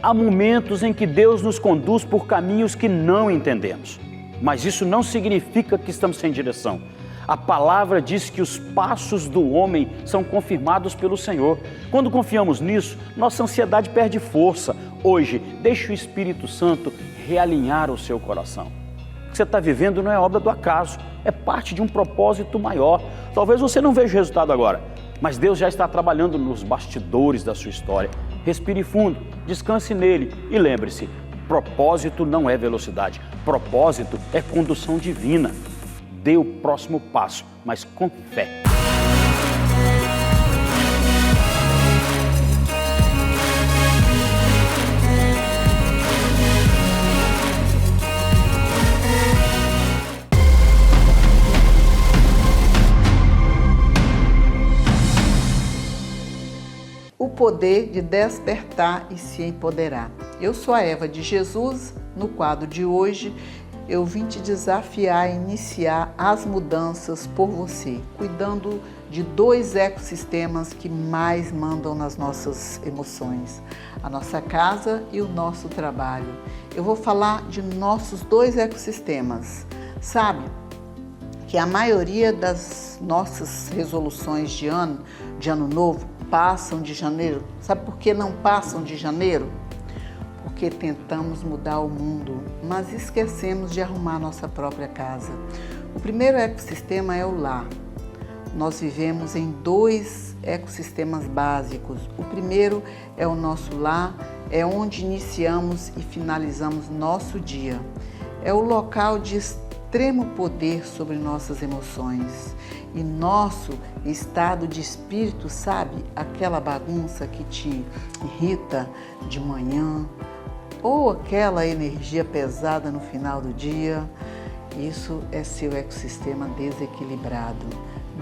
Há momentos em que Deus nos conduz por caminhos que não entendemos, mas isso não significa que estamos sem direção. A palavra diz que os passos do homem são confirmados pelo Senhor. Quando confiamos nisso, nossa ansiedade perde força. Hoje, deixe o Espírito Santo realinhar o seu coração. O que você está vivendo não é obra do acaso, é parte de um propósito maior. Talvez você não veja o resultado agora, mas Deus já está trabalhando nos bastidores da sua história. Respire fundo, descanse nele e lembre-se, propósito não é velocidade, propósito é condução divina. Dê o próximo passo, mas com fé. O poder de despertar e se empoderar. Eu sou a Eva de Jesus. No quadro de hoje, eu vim te desafiar a iniciar as mudanças por você, cuidando de 2 ecossistemas que mais mandam nas nossas emoções, a nossa casa e o nosso trabalho. Eu vou falar de nossos 2 ecossistemas. Sabe que a maioria das nossas resoluções de ano novo, passam de janeiro. Sabe por que não passam de janeiro? Porque tentamos mudar o mundo, mas esquecemos de arrumar nossa própria casa. O primeiro ecossistema é o lar. Nós vivemos em 2 ecossistemas básicos. O primeiro é o nosso lar, é onde iniciamos e finalizamos nosso dia. É o local de extremo poder sobre nossas emoções. E nosso estado de espírito, sabe? Aquela bagunça que te irrita de manhã, ou aquela energia pesada no final do dia, isso é seu ecossistema desequilibrado,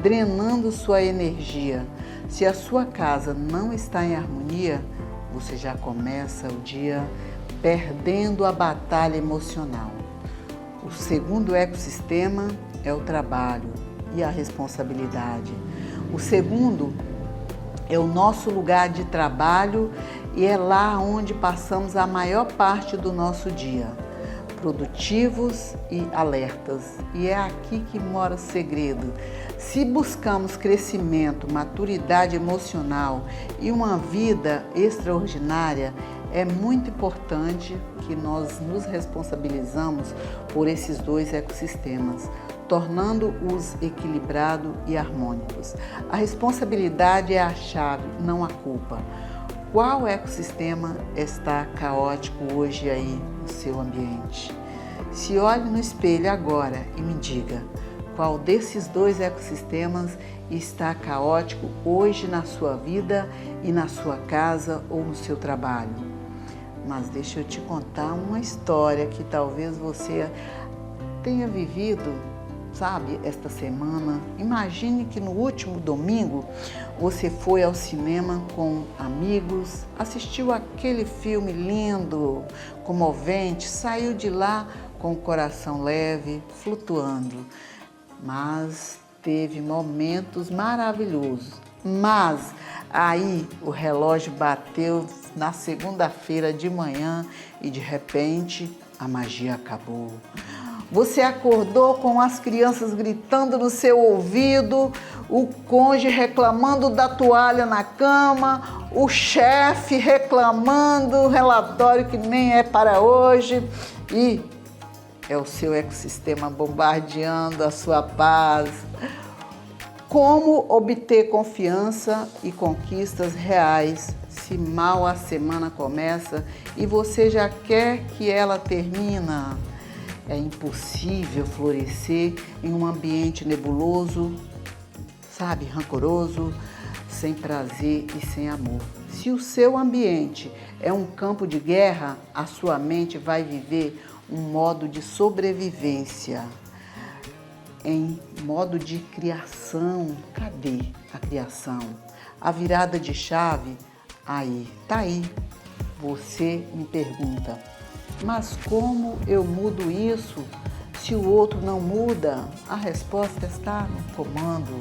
drenando sua energia. Se a sua casa não está em harmonia, você já começa o dia perdendo a batalha emocional. O segundo ecossistema é o trabalho e a responsabilidade. O segundo é o nosso lugar de trabalho e é lá onde passamos a maior parte do nosso dia, produtivos e alertas. E é aqui que mora o segredo. Se buscamos crescimento, maturidade emocional e uma vida extraordinária, é muito importante que nós nos responsabilizamos por esses 2 ecossistemas, tornando-os equilibrados e harmônicos. A responsabilidade é a chave, não a culpa. Qual ecossistema está caótico hoje aí no seu ambiente? Se olhe no espelho agora e me diga, qual desses 2 ecossistemas está caótico hoje na sua vida e na sua casa ou no seu trabalho? Mas deixa eu te contar uma história que talvez você tenha vivido, sabe, esta semana. Imagine que no último domingo você foi ao cinema com amigos, assistiu aquele filme lindo, comovente, saiu de lá com o coração leve, flutuando. Mas teve momentos maravilhosos. Mas aí o relógio bateu na segunda-feira de manhã e de repente a magia acabou. Você acordou com as crianças gritando no seu ouvido, o cônjuge reclamando da toalha na cama, o chefe reclamando o relatório que nem é para hoje e é o seu ecossistema bombardeando a sua paz. Como obter confiança e conquistas reais se mal a semana começa e você já quer que ela termine? É impossível florescer em um ambiente nebuloso, sabe, rancoroso, sem prazer e sem amor. Se o seu ambiente é um campo de guerra, a sua mente vai viver um modo de sobrevivência, em modo de criação. Cadê a criação? A virada de chave, aí, tá aí. Você me pergunta, mas como eu mudo isso se o outro não muda? A resposta está no comando.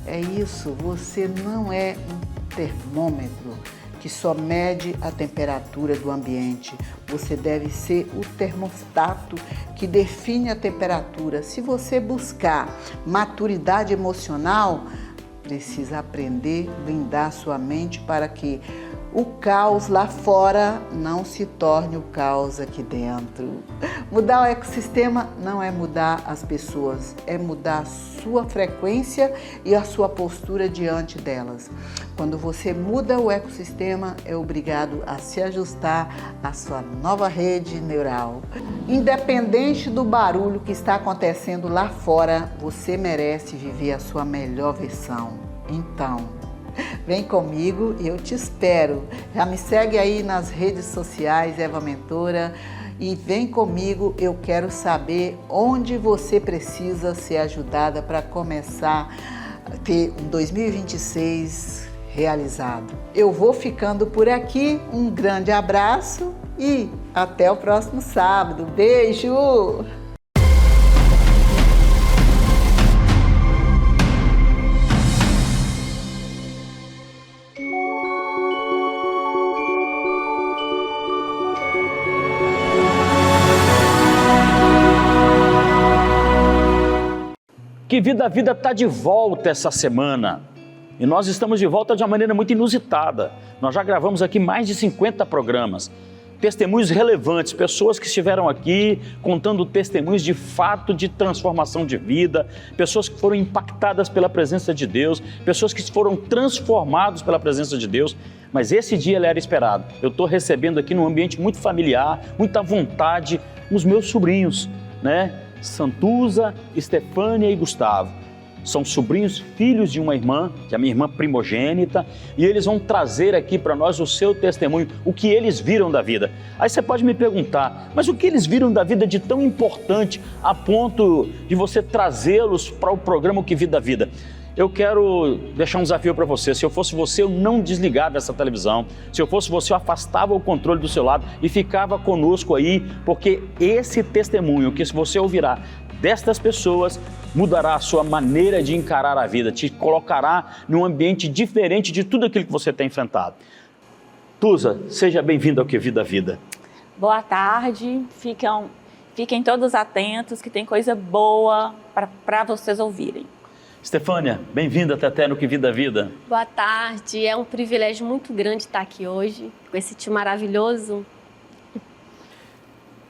É isso, você não é um termômetro que só mede a temperatura do ambiente. Você deve ser o termostato que define a temperatura. Se você buscar maturidade emocional, precisa aprender a blindar sua mente para que o caos lá fora não se torne o caos aqui dentro. Mudar o ecossistema não é mudar as pessoas, é mudar a sua frequência e a sua postura diante delas. Quando você muda o ecossistema, é obrigado a se ajustar à sua nova rede neural. Independente do barulho que está acontecendo lá fora, você merece viver a sua melhor versão. Então, vem comigo e eu te espero. Já me segue aí nas redes sociais, Eva Mentora, e vem comigo, eu quero saber onde você precisa ser ajudada para começar a ter um 2026 realizado. Eu vou ficando por aqui, um grande abraço e até o próximo sábado. Beijo! Que Vida a Vida está de volta essa semana e nós estamos de volta de uma maneira muito inusitada. Nós já gravamos aqui mais de 50 programas, testemunhos relevantes, pessoas que estiveram aqui contando testemunhos de fato de transformação de vida, pessoas que foram impactadas pela presença de Deus, pessoas que foram transformadas pela presença de Deus. Mas esse dia ele era esperado. Eu estou recebendo aqui num ambiente muito familiar, muita vontade, os meus sobrinhos, né? Santuza, Estefânia e Gustavo. São sobrinhos, filhos de uma irmã, que é a minha irmã primogênita, e eles vão trazer aqui para nós o seu testemunho, o que eles viram da vida. Aí você pode me perguntar, mas o que eles viram da vida de tão importante a ponto de você trazê-los para o programa O Que Vida a Vida? Eu quero deixar um desafio para você. Se eu fosse você, eu não desligava essa televisão. Se eu fosse você, eu afastava o controle do seu lado e ficava conosco aí, porque esse testemunho que você ouvirá destas pessoas mudará a sua maneira de encarar a vida, te colocará num ambiente diferente de tudo aquilo que você tem enfrentado. Tusa, seja bem-vinda ao Que Vida a Vida. Boa tarde, fiquem todos atentos que tem coisa boa para vocês ouvirem. Estefânia, bem-vinda até no Que Vida a Vida. Boa tarde, é um privilégio muito grande estar aqui hoje, com esse time maravilhoso.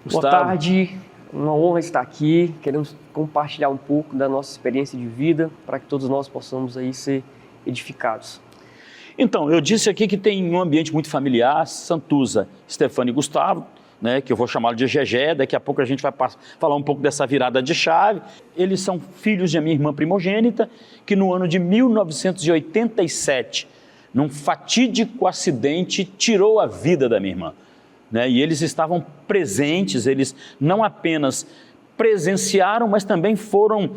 Gustavo. Boa tarde, uma honra estar aqui, queremos compartilhar um pouco da nossa experiência de vida, para que todos nós possamos aí ser edificados. Então, eu disse aqui que tem um ambiente muito familiar, Santuza, Estefânia e Gustavo, né, que eu vou chamá-lo de Gegé, daqui a pouco a gente vai falar um pouco dessa virada de chave. Eles são filhos de minha irmã primogênita, que no ano de 1987, num fatídico acidente, tirou a vida da minha irmã. Né? E eles estavam presentes, eles não apenas presenciaram, mas também foram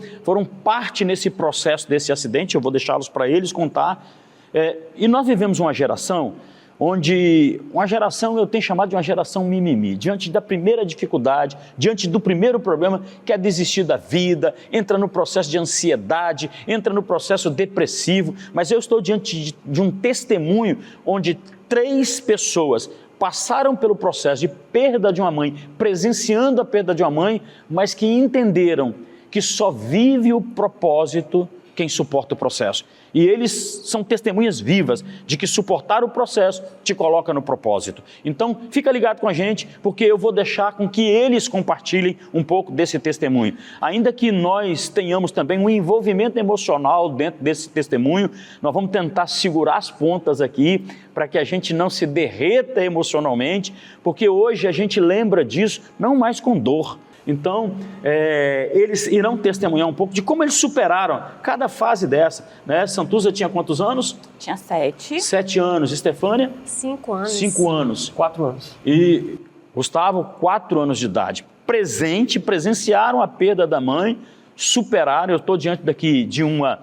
parte nesse processo desse acidente. Eu vou deixá-los para eles contar. E nós vivemos uma geração eu tenho chamado de uma geração mimimi, diante da primeira dificuldade, diante do primeiro problema, quer desistir da vida, entra no processo de ansiedade, entra no processo depressivo, mas eu estou diante de um testemunho onde 3 pessoas passaram pelo processo de perda de uma mãe, presenciando a perda de uma mãe, mas que entenderam que só vive o propósito quem suporta o processo. E eles são testemunhas vivas de que suportar o processo te coloca no propósito. Então, fica ligado com a gente, porque eu vou deixar com que eles compartilhem um pouco desse testemunho. Ainda que nós tenhamos também um envolvimento emocional dentro desse testemunho, nós vamos tentar segurar as pontas aqui para que a gente não se derreta emocionalmente, porque hoje a gente lembra disso não mais com dor. Então, eles irão testemunhar um pouco de como eles superaram cada fase dessa. Né? Santuza tinha quantos anos? Tinha 7. 7 anos. Estefânia? 5 anos. 5 anos. 4 anos. E Gustavo, 4 anos de idade. Presenciaram a perda da mãe, superaram. Eu estou diante daqui de uma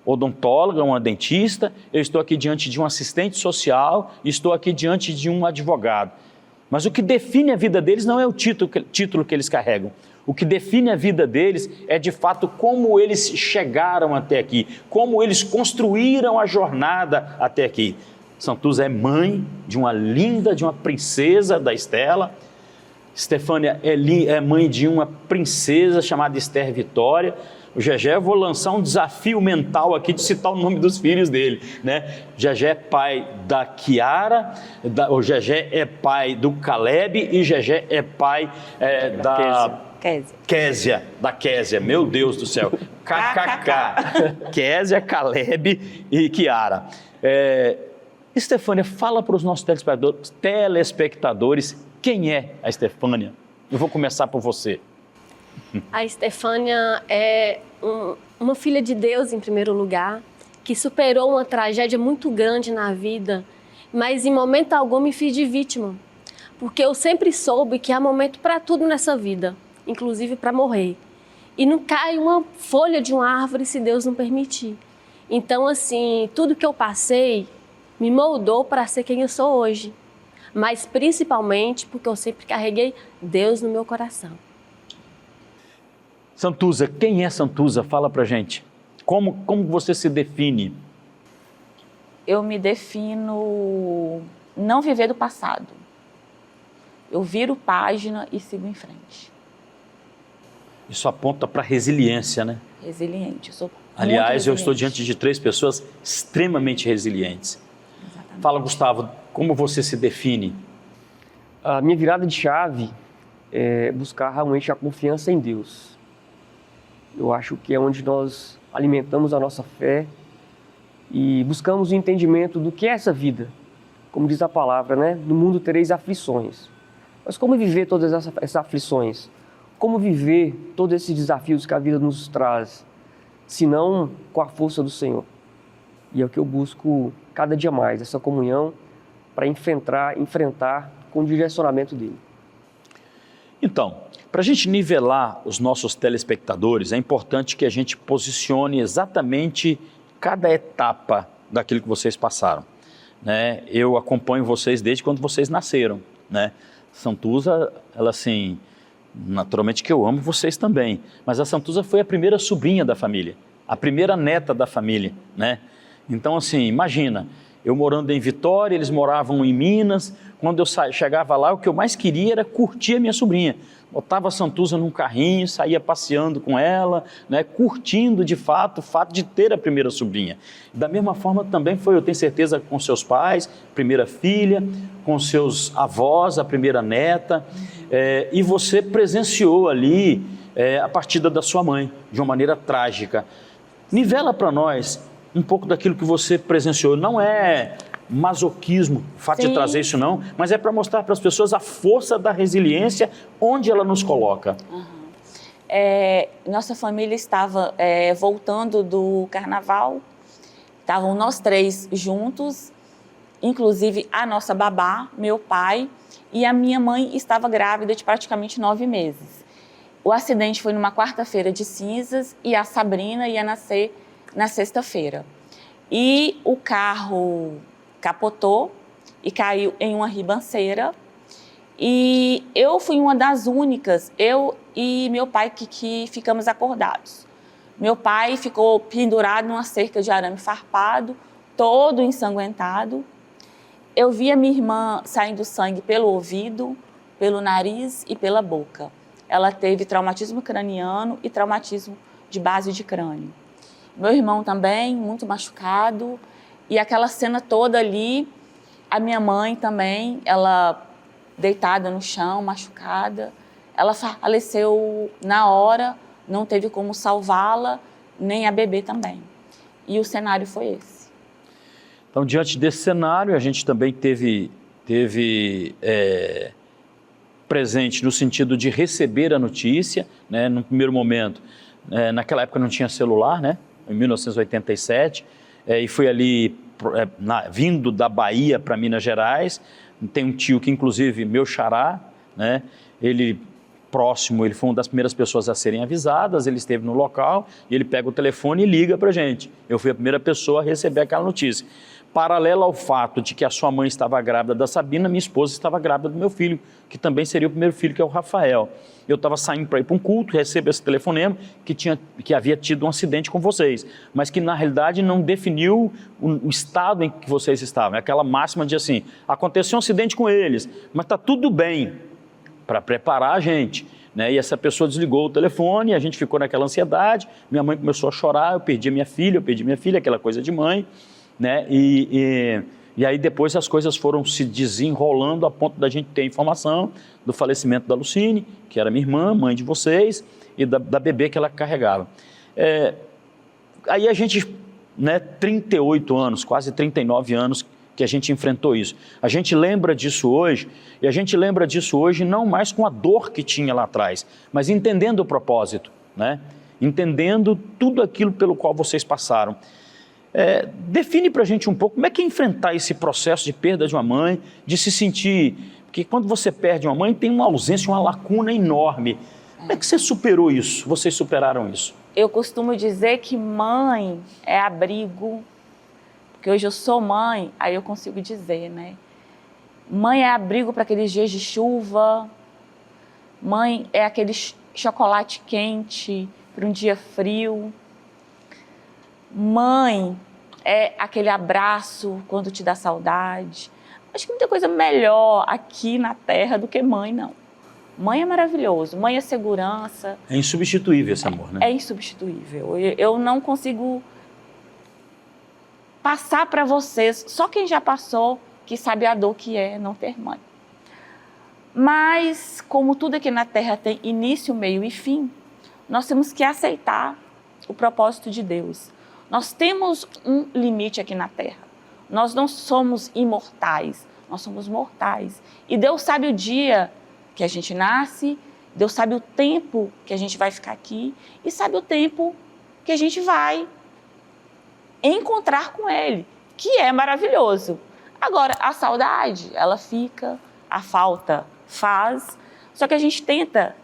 odontóloga, uma dentista, eu estou aqui diante de um assistente social, estou aqui diante de um advogado. Mas o que define a vida deles não é o título que eles carregam. O que define a vida deles é, de fato, como eles chegaram até aqui, como eles construíram a jornada até aqui. Santuza é mãe de uma princesa da Estela. Estefânia é mãe de uma princesa chamada Esther Vitória. O Gegé, eu vou lançar um desafio mental aqui de citar o nome dos filhos dele, né? Gegé é pai da Kiara, o Gegé é pai do Caleb e Gegé é pai da Késia, meu Deus do céu, KKK, Késia, Caleb e Kiara. Estefânia, fala para os nossos telespectadores quem é a Estefânia. Eu vou começar por você. A Estefânia é uma filha de Deus, em primeiro lugar, que superou uma tragédia muito grande na vida, mas em momento algum me fiz de vítima, porque eu sempre soube que há momento para tudo nessa vida, inclusive para morrer. E não cai uma folha de uma árvore se Deus não permitir. Então, assim, tudo que eu passei me moldou para ser quem eu sou hoje, mas principalmente porque eu sempre carreguei Deus no meu coração. Santuza, quem é Santuza? Fala pra gente. Como você se define? Eu me defino não viver do passado. Eu viro página e sigo em frente. Isso aponta para resiliência, né? Resiliente, eu sou Aliás, muito eu estou resiliente. diante de 3 pessoas extremamente resilientes. Exatamente. Fala, Gustavo, como você se define? A minha virada de chave é buscar realmente a confiança em Deus. Eu acho que é onde nós alimentamos a nossa fé e buscamos o entendimento do que é essa vida. Como diz a palavra, né? No mundo tereis aflições. Mas como viver todas essas aflições? Como viver todos esses desafios que a vida nos traz, se não com a força do Senhor? E é o que eu busco cada dia mais, essa comunhão para enfrentar com o direcionamento dele. Então, para a gente nivelar os nossos telespectadores, é importante que a gente posicione exatamente cada etapa daquilo que vocês passaram, né? Eu acompanho vocês desde quando vocês nasceram, né? Santuza, ela assim, naturalmente que eu amo vocês também, mas a Santuza foi a primeira sobrinha da família, a primeira neta da família, né? Então assim, imagina, eu morando em Vitória, eles moravam em Minas, quando eu chegava lá, o que eu mais queria era curtir a minha sobrinha. Botava a Santuza num carrinho, saía passeando com ela, né, curtindo de fato o fato de ter a primeira sobrinha. Da mesma forma também foi, eu tenho certeza, com seus pais, primeira filha, com seus avós, a primeira neta, e você presenciou ali a partida da sua mãe, de uma maneira trágica. Nivela para nós um pouco daquilo que você presenciou. Não é masoquismo o fato de trazer isso não, mas é para mostrar para as pessoas a força da resiliência onde ela nos coloca. Nossa família estava voltando do carnaval, estavam nós 3 juntos, inclusive a nossa babá, meu pai, e a minha mãe estava grávida de praticamente 9 meses. O acidente foi numa quarta-feira de cinzas e a Sabrina ia nascer na sexta-feira. E o carro capotou e caiu em uma ribanceira. E eu fui uma das únicas, eu e meu pai, que ficamos acordados. Meu pai ficou pendurado numa cerca de arame farpado, todo ensanguentado. Eu vi a minha irmã saindo sangue pelo ouvido, pelo nariz e pela boca. Ela teve traumatismo craniano e traumatismo de base de crânio. Meu irmão também, muito machucado. E aquela cena toda ali, a minha mãe também, ela deitada no chão, machucada. Ela faleceu na hora, não teve como salvá-la, nem a bebê também. E o cenário foi esse. Então, diante desse cenário, a gente também teve presente no sentido de receber a notícia, né? No primeiro momento, naquela época não tinha celular, né? Em 1987, e foi ali vindo da Bahia para Minas Gerais. Tem um tio que, inclusive, meu xará, né? Ele foi uma das primeiras pessoas a serem avisadas, ele esteve no local e ele pega o telefone e liga para a gente. Eu fui a primeira pessoa a receber aquela notícia. Paralelo ao fato de que a sua mãe estava grávida da Sabina, minha esposa estava grávida do meu filho, que também seria o primeiro filho, que é o Rafael. Eu estava saindo para ir para um culto, recebo esse telefonema que havia tido um acidente com vocês, mas que na realidade não definiu o estado em que vocês estavam. É aquela máxima de assim, aconteceu um acidente com eles, mas está tudo bem, para preparar a gente. E essa pessoa desligou o telefone, a gente ficou naquela ansiedade, minha mãe começou a chorar, eu perdi minha filha, aquela coisa de mãe, e aí depois as coisas foram se desenrolando a ponto da gente ter informação do falecimento da Lucine, que era minha irmã, mãe de vocês, e da bebê que ela carregava. Aí a gente, 38 anos, quase 39 anos, que a gente enfrentou isso. A gente lembra disso hoje, e a gente lembra disso hoje não mais com a dor que tinha lá atrás, mas entendendo o propósito, entendendo tudo aquilo pelo qual vocês passaram. Define para a gente um pouco como é que é enfrentar esse processo de perda de uma mãe, de se sentir... Porque quando você perde uma mãe, tem uma ausência, uma lacuna enorme. Como é que você superou isso? Vocês superaram isso? Eu costumo dizer que mãe é abrigo, porque hoje eu sou mãe, aí eu consigo dizer, Mãe é abrigo para aqueles dias de chuva, mãe é aquele chocolate quente para um dia frio, mãe é aquele abraço quando te dá saudade. Acho que não tem coisa melhor aqui na Terra do que mãe, não. Mãe é maravilhoso, mãe é segurança. É insubstituível esse amor, É insubstituível. Eu não consigo passar para vocês, só quem já passou que sabe a dor que é não ter mãe. Mas, como tudo aqui na Terra tem início, meio e fim, nós temos que aceitar o propósito de Deus. Nós temos um limite aqui na Terra. Nós não somos imortais, nós somos mortais. E Deus sabe o dia que a gente nasce, Deus sabe o tempo que a gente vai ficar aqui e sabe o tempo que a gente vai encontrar com Ele, que é maravilhoso. Agora, a saudade, ela fica, a falta faz, só que a gente tenta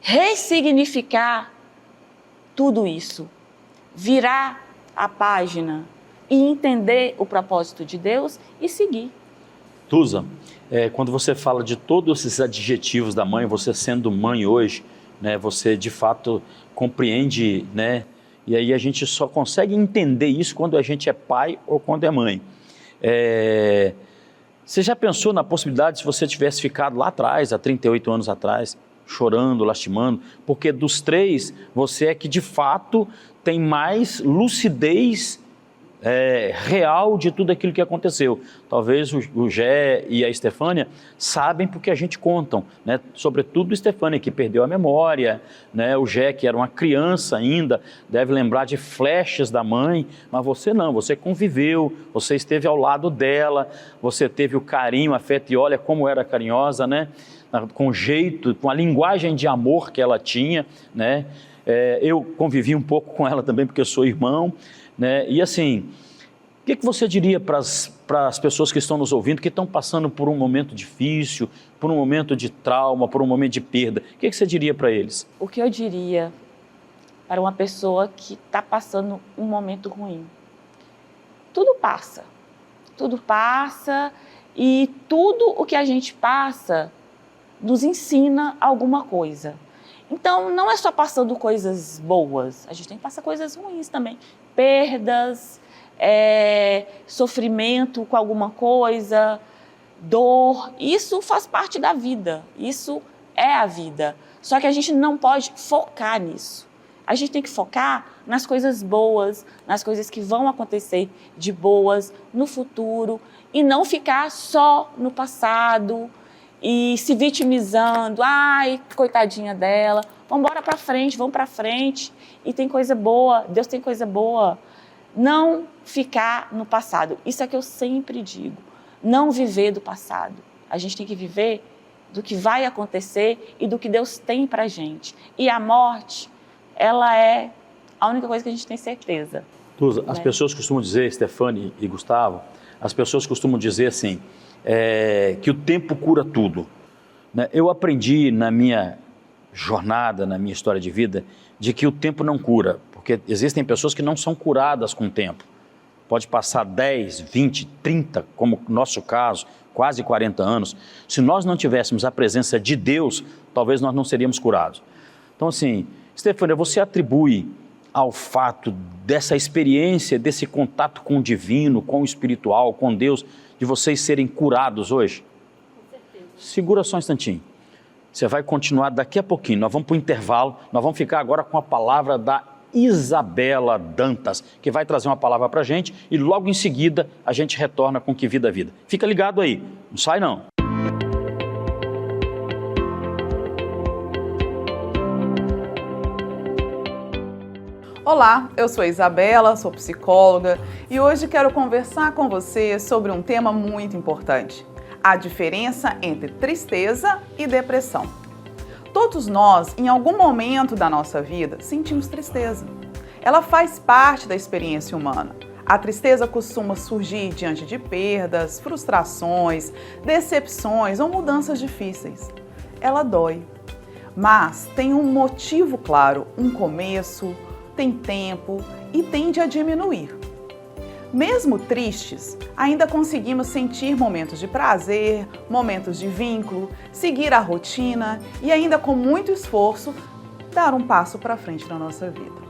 ressignificar tudo isso, virar a página e entender o propósito de Deus e seguir. Tusa, quando você fala de todos esses adjetivos da mãe, você sendo mãe hoje, você de fato compreende, e aí a gente só consegue entender isso quando a gente é pai ou quando é mãe. Você já pensou na possibilidade, se você tivesse ficado lá atrás, há 38 anos atrás, chorando, lastimando, porque dos três, você é que de fato tem mais lucidez real de tudo aquilo que aconteceu. Talvez o Gé e a Estefânia sabem porque a gente contam, sobretudo a Estefânia, que perdeu a memória, o Gé, que era uma criança ainda, deve lembrar de flechas da mãe, mas você não, você conviveu, você esteve ao lado dela, você teve o carinho, o afeto, e olha como era carinhosa, com o jeito, com a linguagem de amor que ela tinha, eu convivi um pouco com ela também, porque eu sou irmão, e assim, o que você diria para as pessoas que estão nos ouvindo, que estão passando por um momento difícil, por um momento de trauma, por um momento de perda, o que você diria para eles? O que eu diria para uma pessoa que está passando um momento ruim? Tudo passa e tudo o que a gente passa nos ensina alguma coisa. Então, não é só passando coisas boas, a gente tem que passar coisas ruins também. Perdas, sofrimento com alguma coisa, dor, isso faz parte da vida, isso é a vida. Só que a gente não pode focar nisso. A gente tem que focar nas coisas boas, nas coisas que vão acontecer de boas no futuro e não ficar só no passado e se vitimizando. Ai, coitadinha dela, vamos para frente e tem coisa boa, Deus tem coisa boa. Não ficar no passado, isso é que eu sempre digo, não viver do passado. A gente tem que viver do que vai acontecer e do que Deus tem pra gente. E a morte, ela é a única coisa que a gente tem certeza. Tusa, as pessoas costumam dizer, Stefane e Gustavo, as pessoas costumam dizer assim, que o tempo cura tudo. Eu aprendi na minha jornada, na minha história de vida, de que o tempo não cura, porque existem pessoas que não são curadas com o tempo. pode passar 10, 20, 30, como no nosso caso, quase 40 anos. Se nós não tivéssemos a presença de Deus, talvez nós não seríamos curados. Então assim, Estefânia, você atribui ao fato dessa experiência, desse contato com o divino, com o espiritual, com Deus, de vocês serem curados hoje? Com certeza. Segura só um instantinho. Você vai continuar daqui a pouquinho. Nós vamos para o intervalo. Nós vamos ficar agora com a palavra da Isabela Dantas, que vai trazer uma palavra para a gente e logo em seguida a gente retorna com Que Vida é Vida. Fica ligado aí. Não sai não. Olá, eu sou a Isabela, sou psicóloga e hoje quero conversar com você sobre um tema muito importante: a diferença entre tristeza e depressão. Todos nós, em algum momento da nossa vida, sentimos tristeza. Ela faz parte da experiência humana. A tristeza costuma surgir diante de perdas, frustrações, decepções ou mudanças difíceis. Ela dói, mas tem um motivo claro, um começo, tem tempo e tende a diminuir. Mesmo tristes, ainda conseguimos sentir momentos de prazer, momentos de vínculo, seguir a rotina e ainda com muito esforço, dar um passo para frente na nossa vida.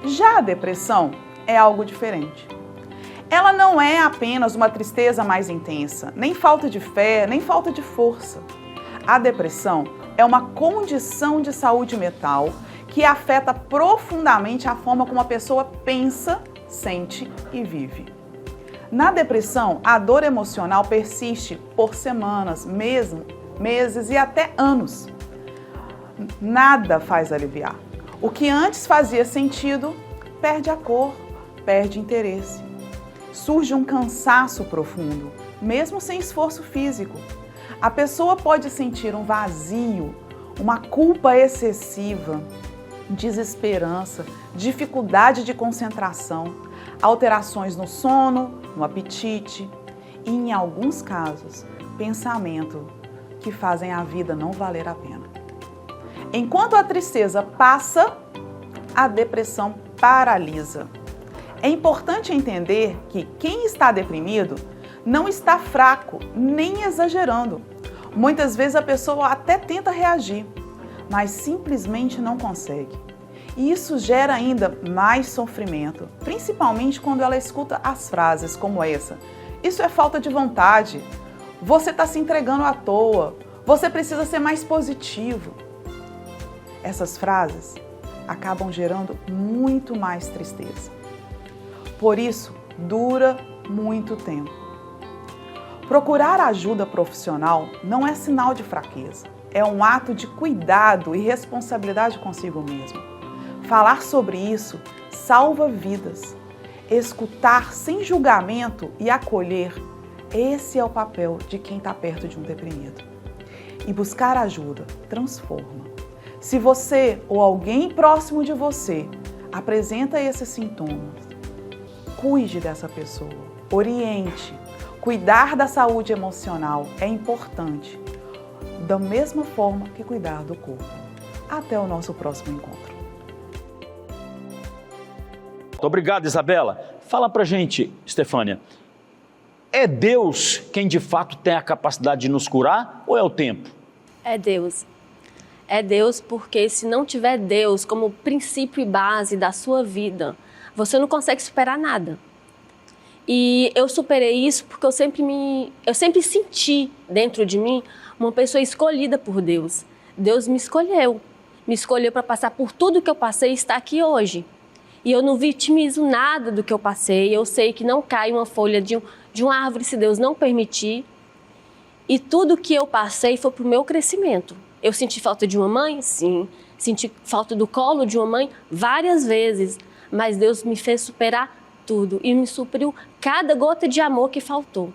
Já a depressão é algo diferente. Ela não é apenas uma tristeza mais intensa, nem falta de fé, nem falta de força. A depressão é uma condição de saúde mental que afeta profundamente a forma como a pessoa pensa, sente e vive. Na depressão, a dor emocional persiste por semanas, meses e até anos. Nada faz aliviar. O que antes fazia sentido, perde a cor, perde interesse. Surge um cansaço profundo, mesmo sem esforço físico. A pessoa pode sentir um vazio, uma culpa excessiva, desesperança, dificuldade de concentração, alterações no sono, no apetite e, em alguns casos, pensamento que fazem a vida não valer a pena. Enquanto a tristeza passa, a depressão paralisa. É importante entender que quem está deprimido não está fraco nem exagerando. Muitas vezes a pessoa até tenta reagir, mas simplesmente não consegue. E isso gera ainda mais sofrimento, principalmente quando ela escuta as frases como essa: isso é falta de vontade, você está se entregando à toa, você precisa ser mais positivo. Essas frases acabam gerando muito mais tristeza. Por isso, dura muito tempo. Procurar ajuda profissional não é sinal de fraqueza. É um ato de cuidado e responsabilidade consigo mesmo. Falar sobre isso salva vidas. Escutar sem julgamento e acolher, esse é o papel de quem está perto de um deprimido. E buscar ajuda transforma. Se você ou alguém próximo de você apresenta esses sintomas, cuide dessa pessoa, oriente. Cuidar da saúde emocional é importante, da mesma forma que cuidar do corpo. Até o nosso próximo encontro. Obrigado, Isabela. Fala pra gente, Estefânia, é Deus quem de fato tem a capacidade de nos curar ou é o tempo? É Deus. É Deus porque se não tiver Deus como princípio e base da sua vida, você não consegue superar nada. E eu superei isso porque eu sempre senti dentro de mim uma pessoa escolhida por Deus. Deus me escolheu para passar por tudo que eu passei e estar aqui hoje. E eu não vitimizo nada do que eu passei, eu sei que não cai uma folha de uma árvore se Deus não permitir. E tudo que eu passei foi para o meu crescimento. Eu senti falta de uma mãe? Sim. Senti falta do colo de uma mãe? Várias vezes. Mas Deus me fez superar tudo e me supriu cada gota de amor que faltou.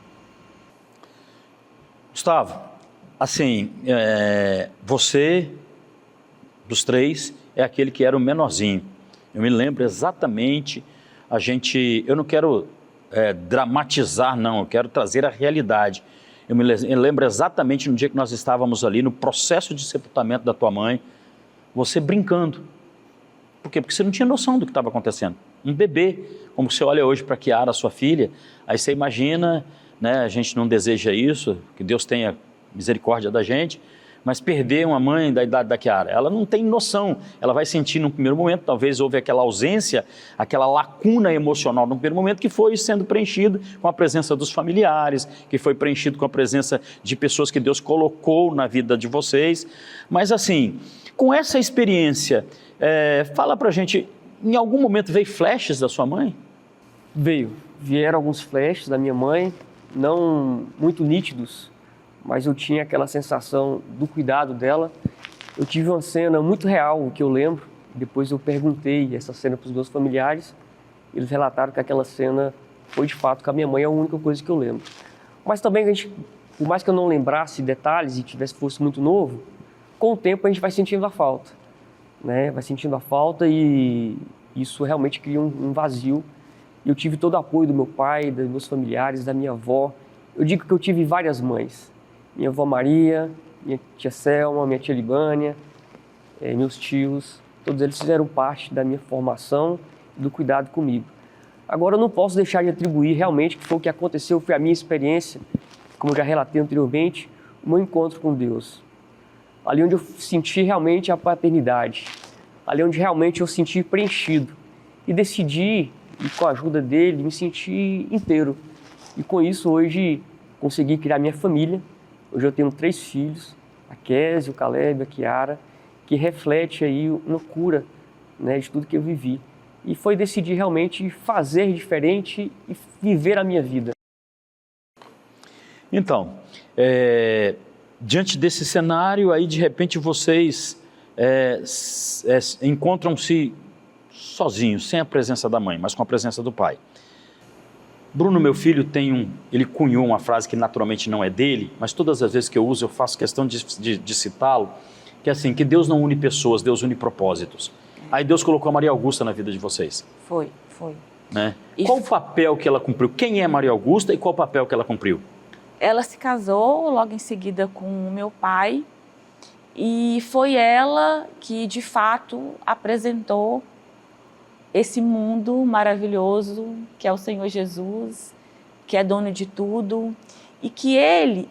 Gustavo, assim, você, dos três, é aquele que era o menorzinho. Eu me lembro exatamente, eu não quero dramatizar não, eu quero trazer a realidade. Eu lembro exatamente no dia que nós estávamos ali no processo de sepultamento da tua mãe, você brincando. Por quê? Porque você não tinha noção do que estava acontecendo. um bebê. Como você olha hoje para Kiara, sua filha, aí você imagina, né, a gente não deseja isso, que Deus tenha misericórdia da gente, mas perder uma mãe da idade da Kiara, ela não tem noção, ela vai sentir num primeiro momento, talvez houve aquela ausência, aquela lacuna emocional num primeiro momento que foi sendo preenchido com a presença dos familiares, que foi preenchido com a presença de pessoas que Deus colocou na vida de vocês. Mas assim, com essa experiência, fala pra gente, em algum momento veio flashes da sua mãe? Vieram alguns flashes da minha mãe, não muito nítidos, mas eu tinha aquela sensação do cuidado dela. Eu tive uma cena muito real, que eu lembro, depois eu perguntei essa cena para os meus familiares, eles relataram que aquela cena foi de fato com a minha mãe, é a única coisa que eu lembro. Mas também, por mais que eu não lembrasse detalhes e fosse muito novo, com o tempo a gente vai sentindo a falta, né? Vai sentindo a falta e isso realmente cria um vazio. Eu tive todo o apoio do meu pai, dos meus familiares, da minha avó. Eu digo que eu tive várias mães. Minha avó Maria, minha tia Selma, minha tia Libânia, meus tios. Todos eles fizeram parte da minha formação e do cuidado comigo. Agora, eu não posso deixar de atribuir realmente que foi o que aconteceu, foi a minha experiência, como eu já relatei anteriormente, o meu encontro com Deus. Ali onde eu senti realmente a paternidade, ali onde realmente eu senti preenchido e decidi, e com a ajuda dele, me sentir inteiro. E com isso, hoje, consegui criar minha família. Hoje eu tenho 3 filhos, a Kézia, o Caleb, a Kiara, que reflete aí uma cura, né, de tudo que eu vivi. E foi decidir realmente fazer diferente e viver a minha vida. Então, diante desse cenário, aí de repente vocês encontram-se sozinhos, sem a presença da mãe, mas com a presença do pai. Bruno, meu filho, ele cunhou uma frase que naturalmente não é dele, mas todas as vezes que eu uso, eu faço questão de citá-lo, que é assim, que Deus não une pessoas, Deus une propósitos. Aí Deus colocou a Maria Augusta na vida de vocês. Foi. Né? Qual o papel que ela cumpriu? Quem é Maria Augusta e qual o papel que ela cumpriu? Ela se casou logo em seguida com o meu pai e foi ela que, de fato, apresentou esse mundo maravilhoso que é o Senhor Jesus, que é dono de tudo e que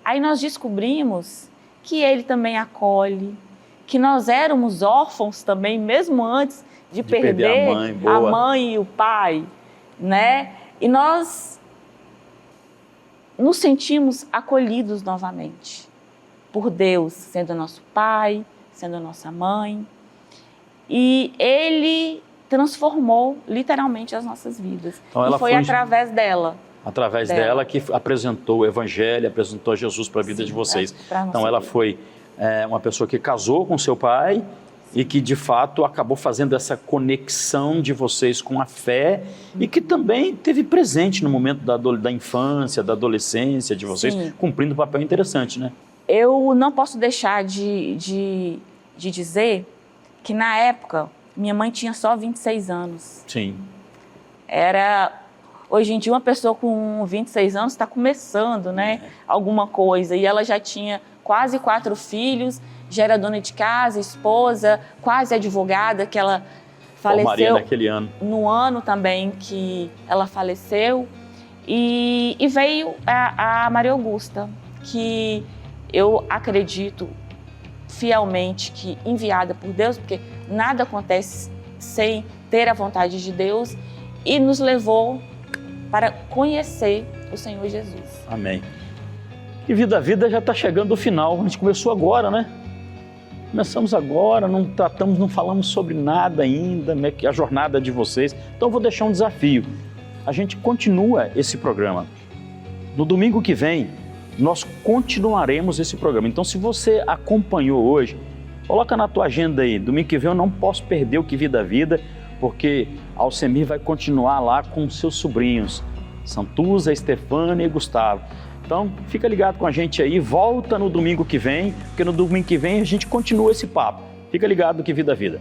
aí nós descobrimos que ele também acolhe, que nós éramos órfãos também, mesmo antes de perder a mãe e o pai, né? E nós nos sentimos acolhidos novamente por Deus, sendo nosso pai, sendo nossa mãe. E ele transformou literalmente as nossas vidas. Então, e foi através dela. Através dela que apresentou o Evangelho, apresentou Jesus para a vida de vocês. Então ela foi uma pessoa que casou com seu pai e que de fato acabou fazendo essa conexão de vocês com a fé e que também teve presente no momento da infância, da adolescência de vocês, cumprindo um papel interessante, né? Eu não posso deixar de dizer que na época minha mãe tinha só 26 anos. Sim. Hoje em dia, uma pessoa com 26 anos está começando, né? Alguma coisa. E ela já tinha quase 4 filhos, já era dona de casa, esposa, quase advogada, que ela faleceu. Maria naquele ano. No ano também que ela faleceu. E veio a Maria Augusta, que eu acredito fielmente que enviada por Deus, porque nada acontece sem ter a vontade de Deus, e nos levou para conhecer o Senhor Jesus. Amém. E Vida já está chegando ao final. A gente começou agora, né? Começamos agora, não falamos sobre nada ainda, né? Que a jornada de vocês. Então eu vou deixar um desafio. A gente continua esse programa. No domingo que vem, nós continuaremos esse programa. Então, se você acompanhou hoje, coloca na tua agenda aí. Domingo que vem eu não posso perder o Que Vida, porque Alcemir vai continuar lá com seus sobrinhos, Santuza, Estefânia e Gustavo. Então, fica ligado com a gente aí, volta no domingo que vem, porque no domingo que vem a gente continua esse papo. Fica ligado no Que Vida.